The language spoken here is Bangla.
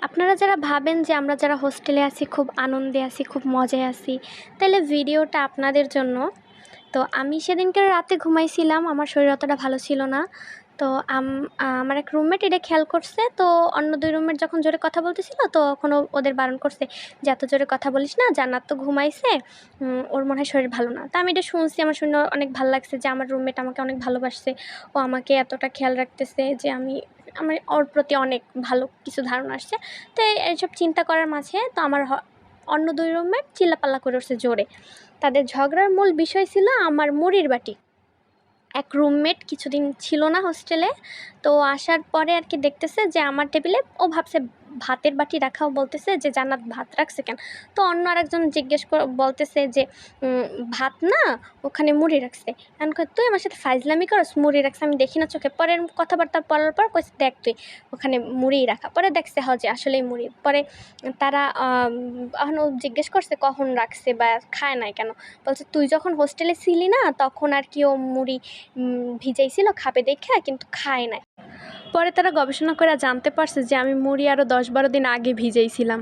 আপনারা যারা ভাবেন যে আমরা যারা হোস্টেলে আছি খুব আনন্দে আছি, খুব মজায় আছি, তাহলে ভিডিওটা আপনাদের জন্য। তো আমি সেদিনকে রাতে ঘুমাইছিলাম, আমার শরীর অতটা ভালো ছিল না। তো আমার এক রুমমেট এটা খেয়াল করছে। তো অন্য 2 রুমমেট যখন জোরে কথা বলতেছিল তখন ওদের বারণ করছে যে, "এত জোরে কথা বলিস না, জান্নাত তো ঘুমাইছে, ওর মনে হয় শরীর ভালো না।" তো আমি এটা শুনছি, আমার শুনে অনেক ভালো লাগছে যে আমার রুমমেট আমাকে অনেক ভালোবাসছে। ও আমাকে এতটা খেয়াল রাখতেছে যে আমার ওর প্রতি অনেক ভালো কিছু ধারণা আসছে। তো এইসব চিন্তা করার মাঝে তো আমার অন্য 2 রুমমেট চিল্লাপাল্লা করে উঠছে জোরে। তাদের ঝগড়ার মূল বিষয় ছিল আমার মুড়ির বাটি। এক রুমমেট কিছুদিন ছিল না হোস্টেলে। তো আসার পরে আর কি দেখতেছে যে আমার টেবিলে ও ভাবছে ভাতের বাটি রাখা, ও বলতেছে যে, "জান্নাত ভাত রাখছে কেন?" তো অন্য আরেকজন জিজ্ঞেস বলতেছে যে, "ভাত না, ওখানে মুড়ি রাখছে।" এখন কয়, "তুই আমার সাথে ফাইজলামি করস? মুড়ি রাখছে আমি দেখি না চোখে?" পরে কথাবার্তা বলার পর কইছে, "দেখ তুই, ওখানে মুড়িই রাখা।" পরে দেখছে যে আসলেই মুড়ি। পরে তারা এখন ও জিজ্ঞেস করছে কখন রাখছে বা খায় নাই কেন? বলছে, "তুই যখন হোস্টেলে ছিলি না তখন আর কি ও মুড়ি ভিজাইছিল খাবে দেইখ্যা, কিন্তু খায় নাই।" পরে তারা গবেষণা করে জানতে পারছে যে আমি মুড়ি আরও 10-12 দিন আগে ভিজাইছিলাম।